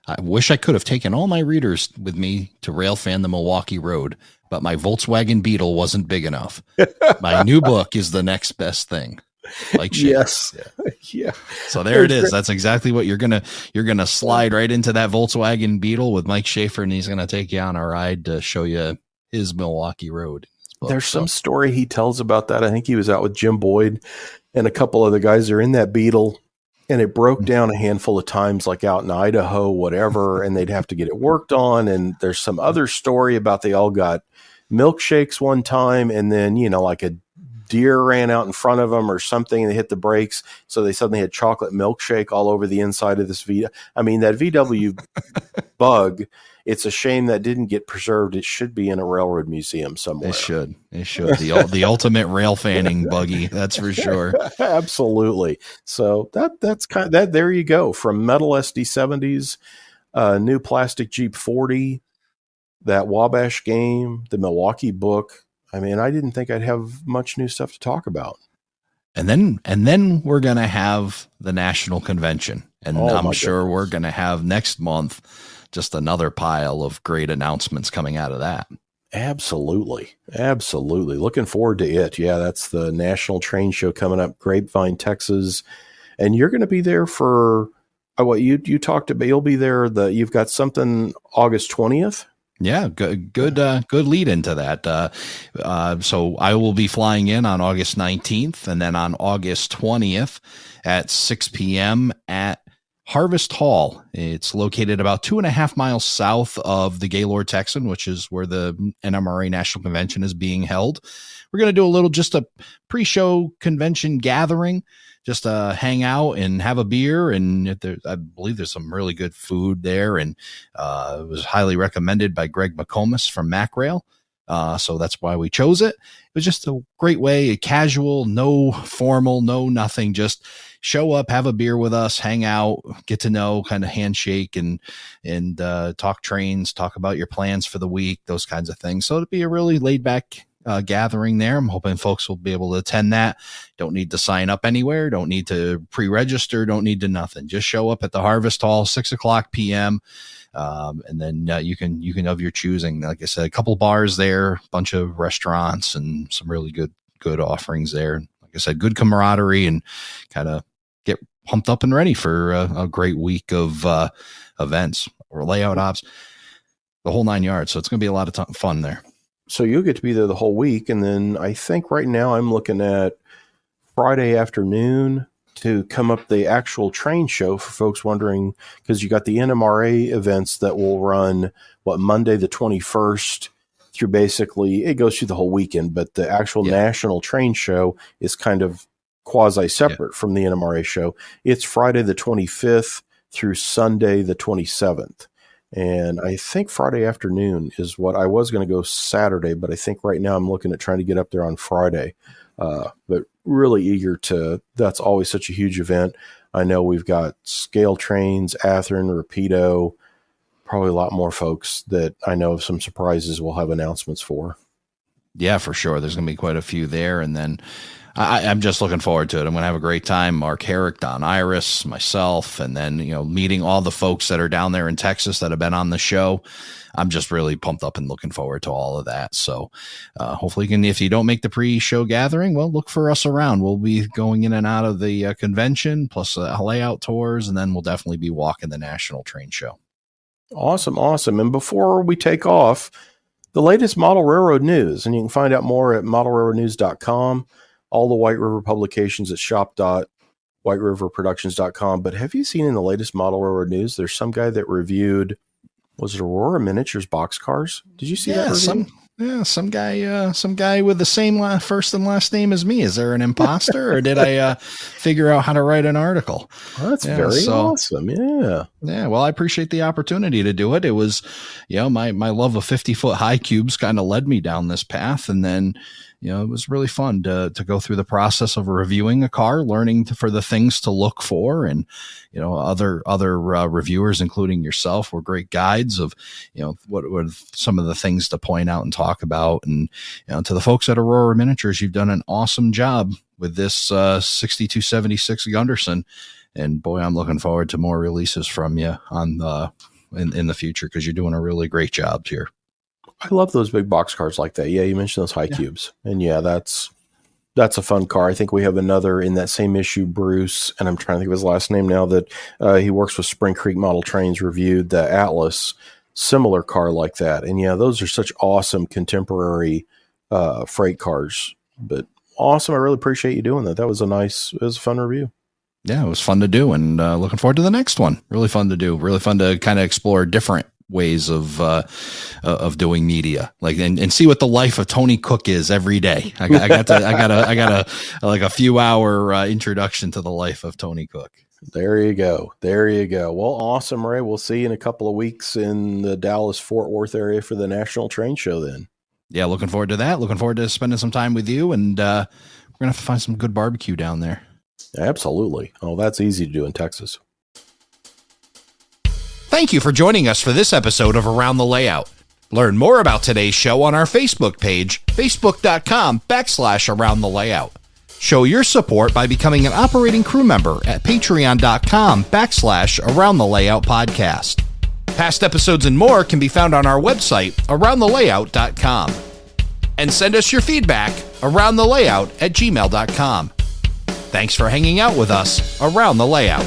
I wish I could have taken all my readers with me to rail fan the Milwaukee Road, but my Volkswagen Beetle wasn't big enough. My new book is the next best thing. Like shit. Yes. Yeah. So there it is. That's exactly what you're going to slide right into that Volkswagen Beetle with Mike Schafer, and he's going to take you on a ride to show you his Milwaukee Road. There's some story he tells about that. I think he was out with Jim Boyd and a couple other guys are in that Beetle, and it broke down a handful of times, like out in Idaho, whatever, and they'd have to get it worked on. And there's some other story about they all got milkshakes one time, and then, like a deer ran out in front of them or something, and they hit the brakes. So they suddenly had chocolate milkshake all over the inside of this that VW bug. It's a shame that didn't get preserved. It should be in a railroad museum somewhere. It should. The ultimate rail fanning buggy. That's for sure. Absolutely. So that's kind of that. There you go. From metal SD70s, new plastic Jeep 40, that Wabash game, the Milwaukee book. I didn't think I'd have much new stuff to talk about. And then we're going to have the national convention, and I'm sure we're going to have next month just another pile of great announcements coming out of that. Absolutely. Looking forward to it. Yeah, that's the National Train Show coming up, Grapevine, Texas. And you're going to be there for what you talked about. You'll be there. You've got something August 20th. Yeah, good lead into that. So I will be flying in on August 19th, and then on August 20th at 6 p.m. at Harvest Hall. It's located about 2.5 miles south of the Gaylord Texan, which is where the NMRA National Convention is being held. We're going to do just a pre-show convention gathering, just hang out and have a beer. And I believe there's some really good food there. And it was highly recommended by Greg McComas from MacRail. So that's why we chose it. It was just a great way, a casual, no formal, no nothing, just show up, have a beer with us, hang out, get to know, kind of handshake and talk trains, talk about your plans for the week, those kinds of things. So it'll be a really laid back gathering there. I'm hoping folks will be able to attend that. Don't need to sign up anywhere. Don't need to pre-register. Don't need to nothing. Just show up at the Harvest Hall, 6:00 p.m. And then you can of your choosing. Like I said, a couple bars there, a bunch of restaurants, and some really good offerings there. Like I said, good camaraderie, and kind of get pumped up and ready for a great week of events or layout ops, the whole 9 yards. So it's going to be a lot of fun there. So you'll get to be there the whole week. And then I think right now I'm looking at Friday afternoon to come up the actual train show for folks wondering, because you got the NMRA events that will run Monday the 21st through, basically it goes through the whole weekend, but the actual national train show is kind of quasi separate from the NMRA show. It's Friday the 25th through Sunday the 27th. And I think Friday afternoon is what I was going to go Saturday, but I think right now I'm looking at trying to get up there on Friday. But really eager to, that's always such a huge event. I know we've got scale trains, Athearn, Rapido, probably a lot more folks that I know of some surprises we'll have announcements for. Yeah, for sure. There's going to be quite a few there. And then I'm just looking forward to it. I'm going to have a great time. Mark Herrick, Don Iris, myself, and then, meeting all the folks that are down there in Texas that have been on the show. I'm just really pumped up and looking forward to all of that. So hopefully if you don't make the pre-show gathering, well, look for us around. We'll be going in and out of the convention, plus layout tours, and then we'll definitely be walking the national train show. Awesome. And before we take off, the latest model railroad news, and you can find out more at modelrailroadnews.com. All the White River publications at shop.whiteriverproductions.com. But have you seen in the latest model railroad news, there's some guy that reviewed, was it Aurora Miniatures boxcars? Did you see that review? Some guy with the same first and last name as me. Is there an imposter, or did I figure out how to write an article? Well, that's very awesome. Yeah. Well, I appreciate the opportunity to do it. It was, my love of 50-foot high cubes kind of led me down this path, and then it was really fun to go through the process of reviewing a car, learning for the things to look for. And, other reviewers, including yourself, were great guides of, what were some of the things to point out and talk about. And, to the folks at Aurora Miniatures, you've done an awesome job with this 6276 Gunderson. And boy, I'm looking forward to more releases from you on in the future, because you're doing a really great job here. I love those big box cars like that. Yeah, you mentioned those high cubes. And that's a fun car. I think we have another in that same issue, Bruce, and I'm trying to think of his last name now, that he works with Spring Creek Model Trains, reviewed the Atlas, similar car like that. And those are such awesome contemporary freight cars. But awesome. I really appreciate you doing that. It was a fun review. Yeah, it was fun to do, and looking forward to the next one. Really fun to do. Really fun to kind of explore different ways of doing media, like and see what the life of Tony Cook is every day. I got a few hour introduction to the life of Tony Cook. There you go. Well, awesome, Ray. We'll see you in a couple of weeks in the Dallas-Fort Worth area for the National Train Show then. Yeah, looking forward to that. Looking forward to spending some time with you, and we're gonna have to find some good barbecue down there. Absolutely. Oh, that's easy to do in Texas. Thank you for joining us for this episode of Around the Layout. Learn more about today's show on our Facebook page, facebook.com/Around the Layout. Show your support by becoming an operating crew member at patreon.com/Around the Layout podcast. Past episodes and more can be found on our website, aroundthelayout.com. And send us your feedback, aroundthelayout@gmail.com. Thanks for hanging out with us around the layout.